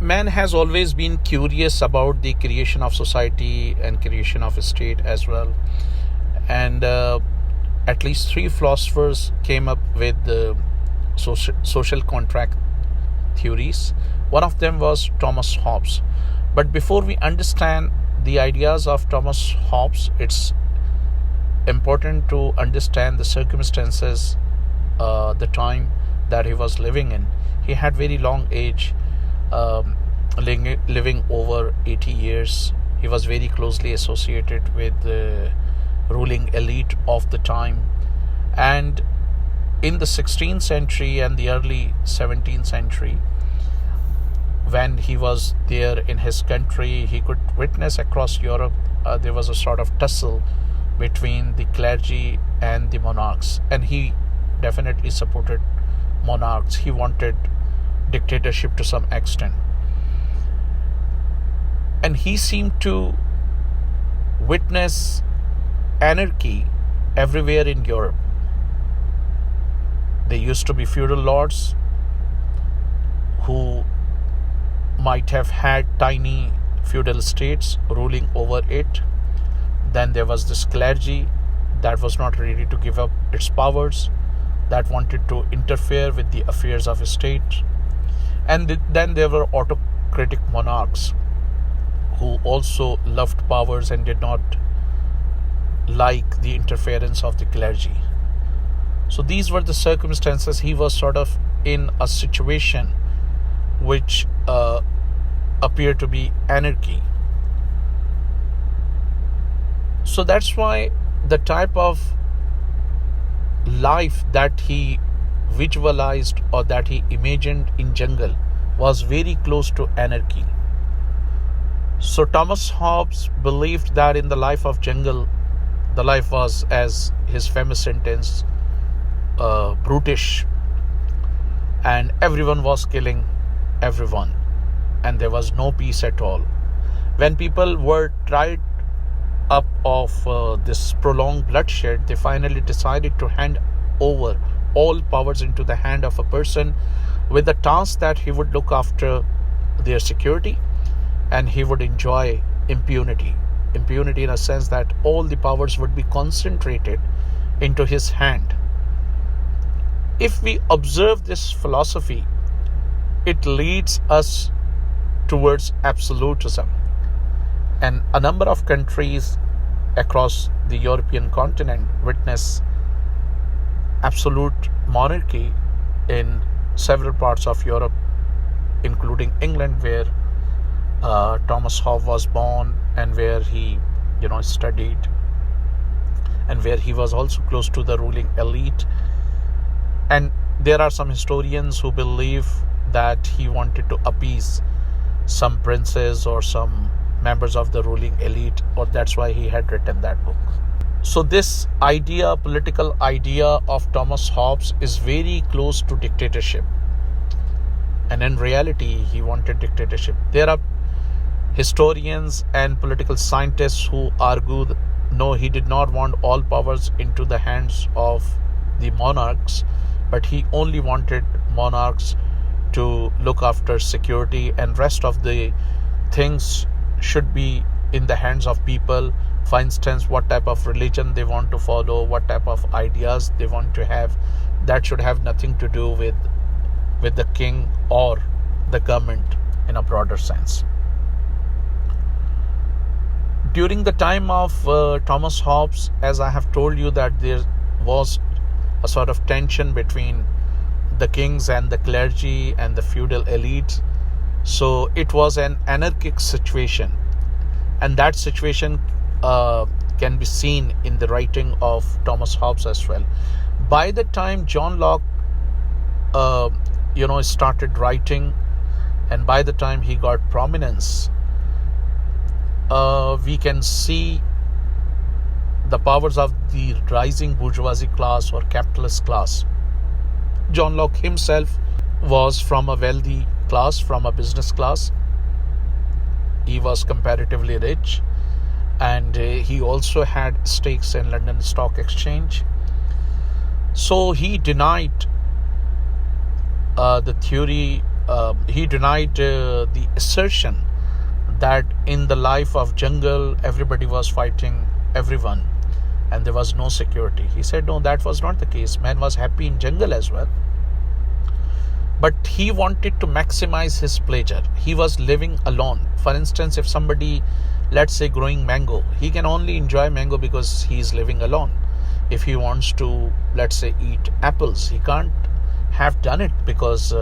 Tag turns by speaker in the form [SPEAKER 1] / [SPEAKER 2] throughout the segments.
[SPEAKER 1] man has always been curious about the creation of society and creation of a state as well. And at least three philosophers came up with the social contract theories. One of them was Thomas Hobbes. But before we understand the ideas of Thomas Hobbes, it's important to understand the circumstances, the time that he was living in. He had very long age, living over 80 years. He was very closely associated with the ruling elite of the time. And in the 16th century and the early 17th century, when he was there in his country, he could witness across Europe there was a sort of tussle between the clergy and the monarchs. And he definitely supported monarchs. He wanted dictatorship to some extent. And he seemed to witness anarchy everywhere in Europe. There used to be feudal lords who might have had tiny feudal states ruling over it. Then there was this clergy that was not ready to give up its powers, that wanted to interfere with the affairs of a state. And then there were autocratic monarchs who also loved powers and did not like the interference of the clergy. So these were the circumstances. He was sort of in a situation which appeared to be anarchy. So that's why the type of life that he visualized or that he imagined in jungle was very close to anarchy. So Thomas Hobbes believed that in the life of jungle, the life was, as his famous sentence, brutish, and everyone was killing everyone, and there was no peace at all. When people were tired up of this prolonged bloodshed, they finally decided to hand over all powers into the hand of a person with the task that he would look after their security and he would enjoy impunity. Impunity in a sense that all the powers would be concentrated into his hand. If we observe this philosophy, it leads us towards absolutism. And a number of countries across the European continent witness absolute monarchy in several parts of Europe, including England, where Thomas Hobbes was born and where he, studied, and where he was also close to the ruling elite. And there are some historians who believe that he wanted to appease some princes or some members of the ruling elite, or that's why he had written that book. So this idea, political idea of Thomas Hobbes, is very close to dictatorship. And in reality, he wanted dictatorship. There are historians and political scientists who argue that, no, he did not want all powers into the hands of the monarchs, but he only wanted monarchs to look after security, and rest of the things should be in the hands of people. For instance, what type of religion they want to follow, what type of ideas they want to have, that should have nothing to do with the king or the government in a broader sense. During the time of Thomas Hobbes, as I have told you, that there was a sort of tension between the kings and the clergy and the feudal elite. So it was an anarchic situation, and that situation can be seen in the writing of Thomas Hobbes as well. By the time John Locke started writing, and by the time he got prominence, we can see the powers of the rising bourgeoisie class or capitalist class. John Locke himself was from a wealthy class, from a business class. He was comparatively rich, and he also had stakes in London Stock Exchange. So he denied the theory he denied the assertion that in the life of jungle everybody was fighting everyone and there was no security. He said no, that was not the case. Man was happy in jungle as well, but he wanted to maximize his pleasure. He was living alone. For instance, if somebody, let's say, growing mango, he can only enjoy mango because he is living alone. If he wants to, let's say, eat apples, he can't have done it because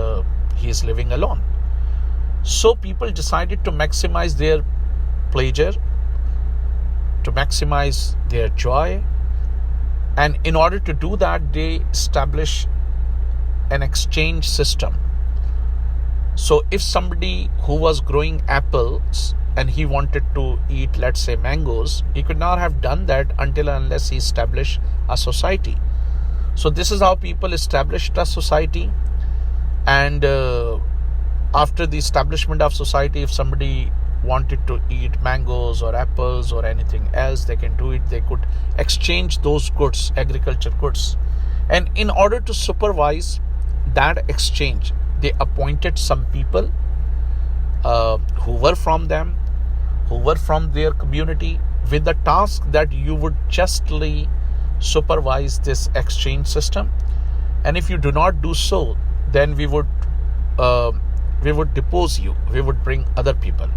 [SPEAKER 1] he is living alone. So people decided to maximize their pleasure, to maximize their joy, and in order to do that, they establish an exchange system. So if somebody who was growing apples and he wanted to eat, let's say, mangoes, he could not have done that until and unless he established a society. So this is how people established a society. And after the establishment of society, if somebody wanted to eat mangoes or apples or anything else, they can do it. They could exchange those goods, agriculture goods. And in order to supervise that exchange, they appointed some people who were from them, who were from their community, with the task that you would justly supervise this exchange system. And if you do not do so, then we would depose you. We would bring other people.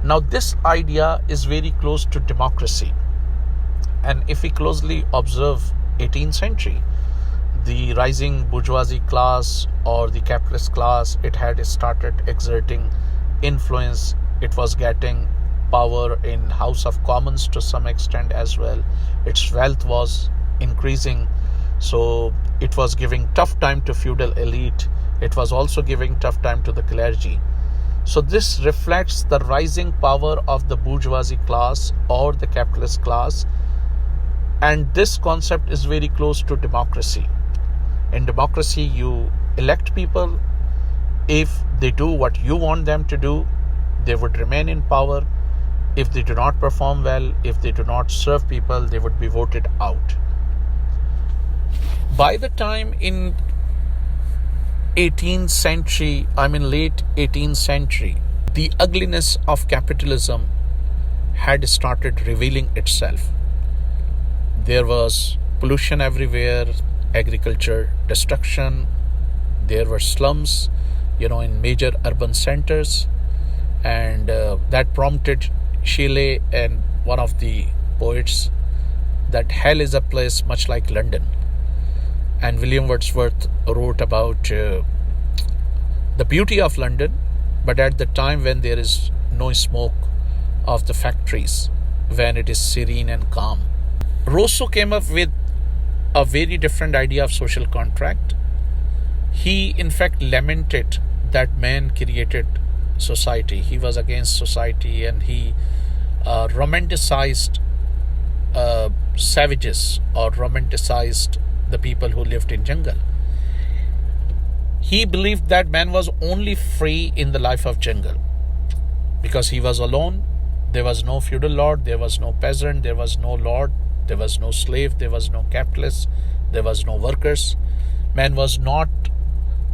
[SPEAKER 1] Now, this idea is very close to democracy. And if we closely observe 18th century, the rising bourgeoisie class or the capitalist class, it had started exerting influence. It was getting power in House of Commons to some extent as well. Its wealth was increasing. So it was giving tough time to feudal elite. It was also giving tough time to the clergy. So this reflects the rising power of the bourgeoisie class or the capitalist class. And this concept is very close to democracy. In democracy, you elect people. If they do what you want them to do, they would remain in power. If they do not perform well, if they do not serve people, they would be voted out. By the time in 18th century, late 18th century, the ugliness of capitalism had started revealing itself. There was pollution everywhere, agriculture destruction, there were slums, in major urban centers, and that prompted Shelley and one of the poets that hell is a place much like London. And William Wordsworth wrote about the beauty of London, but at the time when there is no smoke of the factories, when it is serene and calm. Rousseau came up with a very different idea of social contract. He, in fact, lamented that man created society. He was against society, and he romanticized savages or romanticized the people who lived in jungle. He believed that man was only free in the life of jungle because he was alone. There was no feudal lord, there was no peasant, there was no lord, there was no slave, there was no capitalist, there was no workers. Man was not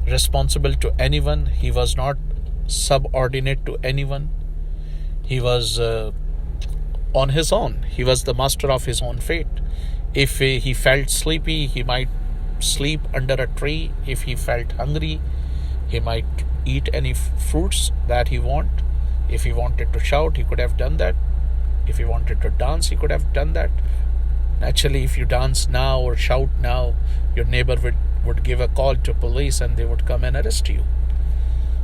[SPEAKER 1] responsible to anyone. He was not subordinate to anyone. He was on his own. He was the master of his own fate. If he felt sleepy, he might sleep under a tree. If he felt hungry, he might eat any fruits that he wanted. If he wanted to shout, he could have done that. If he wanted to dance, he could have done that. Naturally, if you dance now or shout now, your neighbor would give a call to police and they would come and arrest you.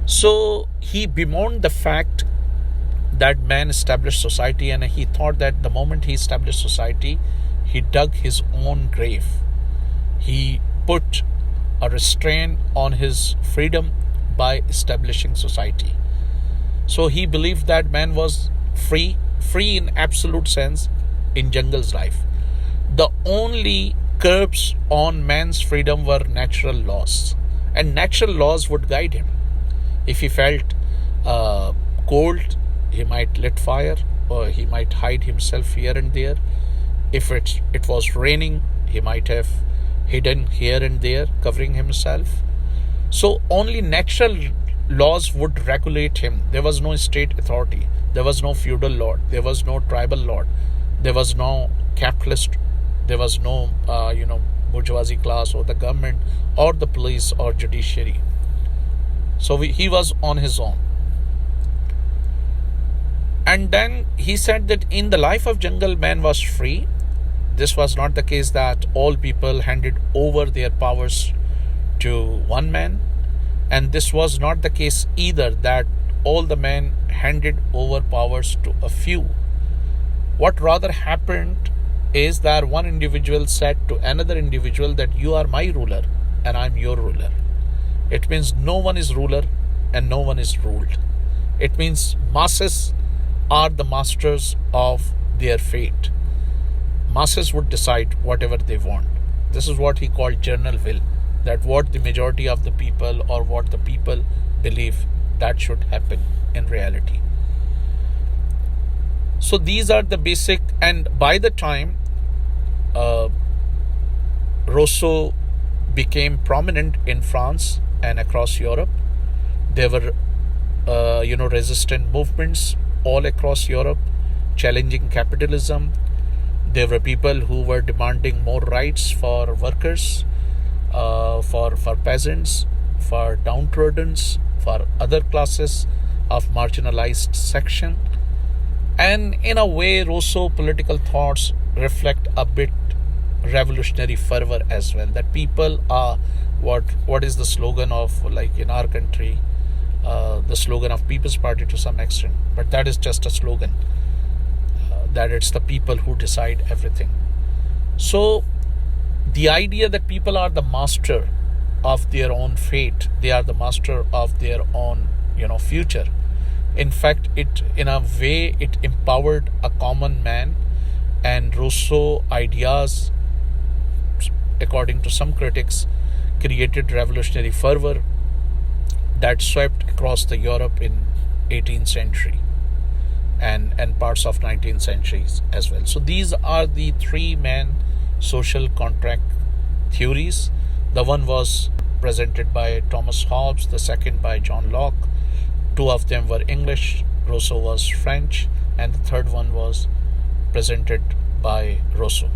[SPEAKER 1] So he bemoaned the fact that man established society, and he thought that the moment he established society, he dug his own grave. He put a restraint on his freedom by establishing society. So he believed that man was free in absolute sense in jungle's life. The only curbs on man's freedom were natural laws, and natural laws would guide him. If he felt cold, he might lit fire, or he might hide himself here and there. If it was raining, he might have hidden here and there, covering himself. So only natural laws would regulate him. There was no state authority. There was no feudal lord. There was no tribal lord. There was no capitalist. There was no, bourgeoisie class or the government or the police or judiciary. So he was on his own. And then he said that in the life of jungle, man was free. This was not the case that all people handed over their powers to one man. And this was not the case either that all the men handed over powers to a few. What rather happened is that one individual said to another individual that you are my ruler and I'm your ruler. It means no one is ruler and no one is ruled. It means masses are the masters of their fate. Masses would decide whatever they want. This is what he called general will, that what the majority of the people or what the people believe, that should happen in reality. So these are the basic, and by the time Rousseau became prominent in France and across Europe, there were resistant movements all across Europe challenging capitalism. There were people who were demanding more rights for workers, for peasants, for downtrodden, for other classes of marginalized section. And in a way, Rousseau political thoughts reflect a bit revolutionary fervor as well. That people are what is the slogan of, like in our country, the slogan of People's Party to some extent, but that is just a slogan. That it's the people who decide everything. So the idea that people are the master of their own fate, they are the master of their own future. In fact, it in a way it empowered a common man, and Rousseau ideas, according to some critics, created revolutionary fervor that swept across the Europe in 18th century and parts of 19th centuries as well. So these are the three main social contract theories. The one was presented by Thomas Hobbes, the second by John Locke. Two of them were English, Rousseau was French, and the third one was presented by Rousseau.